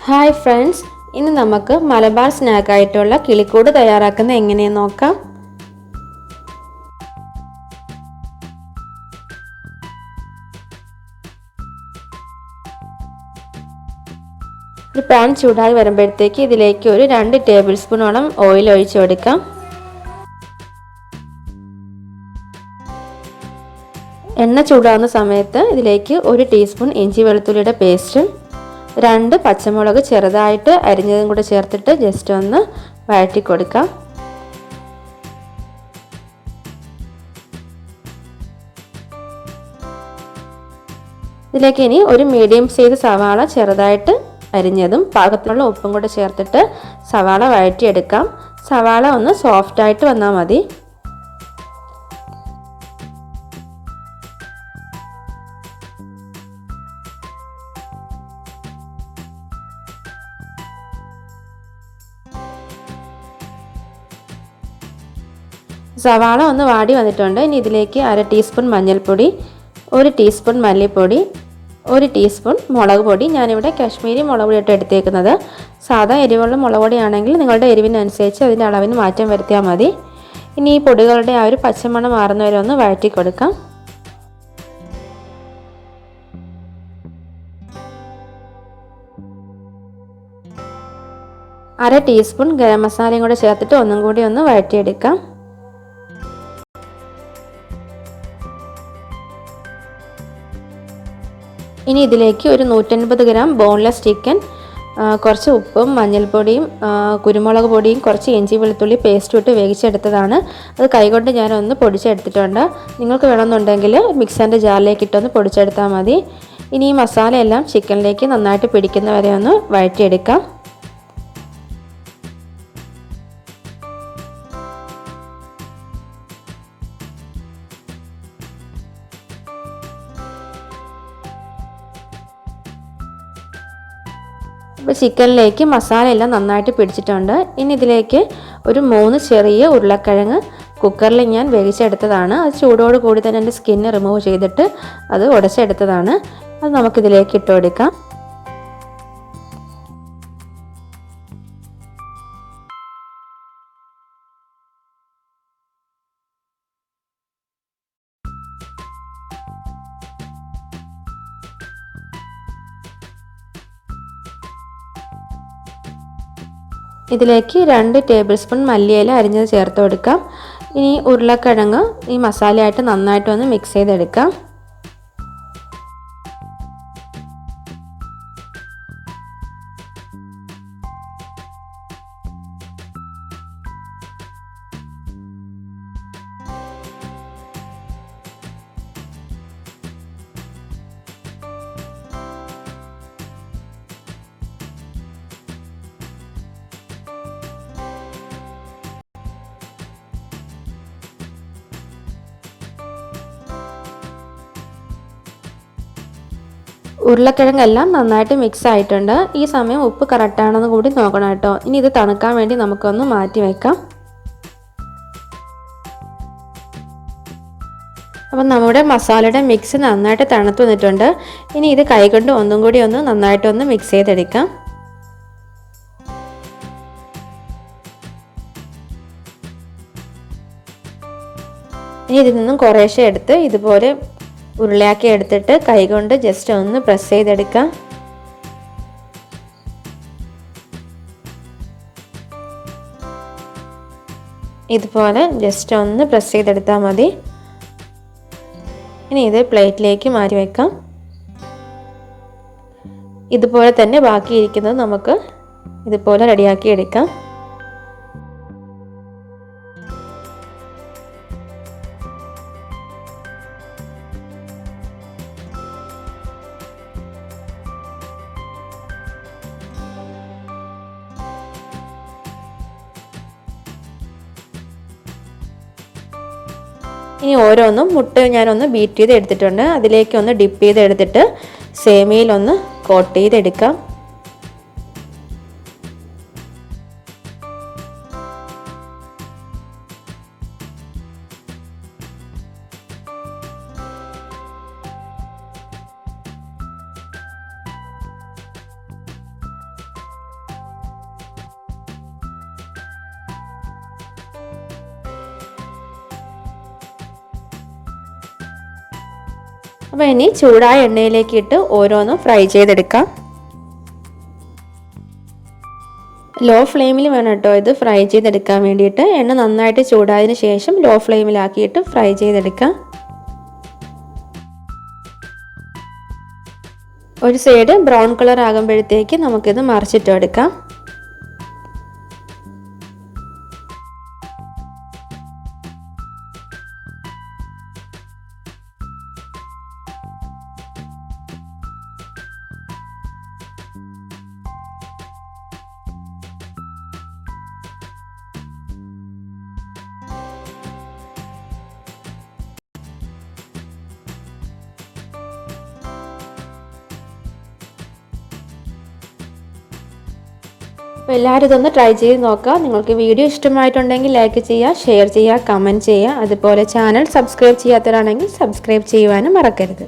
Hi friends, ഇന്ന് നമുക്ക് മലബാർ സ്നാക്കായിട്ടുള്ള കിളിക്കൂട് തയ്യാറാക്കുന്നത് എങ്ങനെയെന്ന് നോക്കാം. ഒരു പാൻ ചൂടായി വരുമ്പോഴത്തേക്ക് ഇതിലേക്ക് ഒരു 2 ടേബിൾ സ്പൂണോളം ഓയിൽ ഒഴിച്ചു കൊടുക്കാം. എണ്ണ ചൂടാകുന്ന സമയത്ത് ഇതിലേക്ക് 1 ടീസ്പൂൺ ഇഞ്ചി വെളുത്തുള്ളിയുടെ പേസ്റ്റും 2 പച്ചമുളക് ചെറുതായിട്ട് അരിഞ്ഞതും കൂടെ ചേർത്തിട്ട് ജസ്റ്റ് ഒന്ന് വഴറ്റി കൊടുക്കാം. ഇതിലേക്ക് ഇനി ഒരു മീഡിയം സൈസ് സവാള ചെറുതായിട്ട് അരിഞ്ഞതും പാകത്തിനുള്ള ഉപ്പും കൂടെ ചേർത്തിട്ട് സവാള വഴറ്റിയെടുക്കാം. സവാള ഒന്ന് സോഫ്റ്റായിട്ട് വന്നാൽ മതി. സവാള ഒന്ന് വാടി വന്നിട്ടുണ്ട്. ഇനി ഇതിലേക്ക് 1/2 ടീസ്പൂൺ മഞ്ഞൾപ്പൊടി, 1 ടീസ്പൂൺ മല്ലിപ്പൊടി, 1 ടീസ്പൂൺ മുളക് പൊടി. ഞാനിവിടെ കശ്മീരി മുളക് പൊടിയിട്ട് എടുത്തേക്കുന്നത്. സാധാ എരിവുള്ള മുളക് പൊടിയാണെങ്കിൽ നിങ്ങളുടെ എരിവിനനുസരിച്ച് അതിൻ്റെ അളവിന് മാറ്റം വരുത്തിയാൽ മതി. ഇനി ഈ പൊടികളുടെ ആ ഒരു പച്ചമണം മാറുന്നവരെ ഒന്ന് വഴറ്റി കൊടുക്കാം. അര ടീസ്പൂൺ ഗരം മസാലയും കൂടെ ചേർത്തിട്ട് ഒന്നും കൂടി ഒന്ന് വഴറ്റിയെടുക്കാം. ഇനി ഇതിലേക്ക് ഒരു 150 ഗ്രാം ബോൺലെസ് ചിക്കൻ, കുറച്ച് ഉപ്പും മഞ്ഞൾപ്പൊടിയും കുരുമുളക് പൊടിയും കുറച്ച് ഇഞ്ചി വെളുത്തുള്ളി പേസ്റ്റ് ഇട്ട് വേവിച്ചെടുത്തതാണ്. അത് കൈകൊണ്ട് ഞാനൊന്ന് പൊടിച്ചെടുത്തിട്ടുണ്ട്. നിങ്ങൾക്ക് വേണമെന്നുണ്ടെങ്കിൽ മിക്സറിൻ്റെ ജാറിലേക്ക് ഇട്ടൊന്ന് പൊടിച്ചെടുത്താൽ മതി. ഇനി ഈ മസാലയെല്ലാം ചിക്കനിലേക്ക് നന്നായിട്ട് പിടിക്കുന്നവരെ ഒന്ന് വഴറ്റിയെടുക്കാം. ഇപ്പോൾ ചിക്കനിലേക്ക് മസാല എല്ലാം നന്നായിട്ട് പിടിച്ചിട്ടുണ്ട്. ഇനി ഇതിലേക്ക് ഒരു 3 ചെറിയ ഉരുളക്കിഴങ്ങ് കുക്കറിൽ ഞാൻ വേവിച്ചെടുത്തതാണ്. അത് ചൂടോട് കൂടി തന്നെ എൻ്റെ സ്കിന്ന് റിമൂവ് ചെയ്തിട്ട് അത് ഉടച്ചെടുത്തതാണ്. അത് നമുക്കിതിലേക്ക് ഇട്ട് കൊടുക്കാം. ഇതിലേക്ക് 2 ടേബിൾ സ്പൂൺ മല്ലിയില അരിഞ്ഞത് ചേർത്ത് കൊടുക്കാം. ഇനി ഉരുളക്കിഴങ്ങ് ഈ മസാലയായിട്ട് നന്നായിട്ടൊന്ന് മിക്സ് ചെയ്തെടുക്കാം. ഉരുളക്കിഴങ്ങെല്ലാം നന്നായിട്ട് മിക്സ് ആയിട്ടുണ്ട്. ഈ സമയം ഉപ്പ് കറക്റ്റാണെന്ന് കൂടി നോക്കണം കേട്ടോ. ഇനി ഇത് തണുക്കാൻ വേണ്ടി നമുക്കൊന്ന് മാറ്റി വെക്കാം. അപ്പം നമ്മുടെ മസാലയുടെ മിക്സ് നന്നായിട്ട് തണുത്ത് വന്നിട്ടുണ്ട്. ഇനി ഇത് കൈകൊണ്ട് ഒന്നും കൂടി ഒന്ന് നന്നായിട്ടൊന്ന് മിക്സ് ചെയ്തെടുക്കാം. ഇനി ഇതിൽ നിന്നും കുറേശ്ശെ എടുത്ത് ഇതുപോലെ ഉരുളയാക്കി എടുത്തിട്ട് കൈകൊണ്ട് ജസ്റ്റ് ഒന്ന് പ്രസ് ചെയ്തെടുക്കാം. ഇതുപോലെ ജസ്റ്റ് ഒന്ന് പ്രസ് ചെയ്തെടുത്താൽ മതി. ഇനി ഇത് പ്ലേറ്റിലേക്ക് മാറ്റി വെക്കാം. ഇതുപോലെ തന്നെ ബാക്കിയിരിക്കുന്നത് നമുക്ക് ഇതുപോലെ റെഡിയാക്കി എടുക്കാം. ഇനി ഓരോന്നും മുട്ട ഞാനൊന്ന് ബീറ്റ് ചെയ്ത് എടുത്തിട്ടുണ്ട്. അതിലേക്കൊന്ന് ഡിപ്പ് ചെയ്ത് എടുത്തിട്ട് സേമിയയിലൊന്ന് കോട്ട് ചെയ്തെടുക്കാം. അപ്പോൾ ഇനി ചൂടായ എണ്ണയിലേക്ക് ഇട്ട് ഓരോന്നും ഫ്രൈ ചെയ്തെടുക്കാം. ലോ ഫ്ലെയിമിൽ വേണം കേട്ടോ ഇത് ഫ്രൈ ചെയ്തെടുക്കാൻ വേണ്ടിയിട്ട്. എണ്ണ നന്നായിട്ട് ചൂടായതിന് ശേഷം ലോ ഫ്ലെയിമിലാക്കിയിട്ട് ഫ്രൈ ചെയ്തെടുക്കാം. ഒരു സൈഡ് ബ്രൗൺ കളർ ആകുമ്പോഴത്തേക്ക് നമുക്കിത് മറിച്ചിട്ട് എടുക്കാം. അപ്പോൾ എല്ലാവരും ഇതൊന്ന് ട്രൈ ചെയ്ത് നോക്കുക. നിങ്ങൾക്ക് വീഡിയോ ഇഷ്ടമായിട്ടുണ്ടെങ്കിൽ ലൈക്ക് ചെയ്യുക, ഷെയർ ചെയ്യുക, കമൻറ്റ് ചെയ്യുക. അതുപോലെ ചാനൽ സബ്സ്ക്രൈബ് ചെയ്യാത്തവരാണെങ്കിൽ സബ്സ്ക്രൈബ് ചെയ്യുവാനും മറക്കരുത്.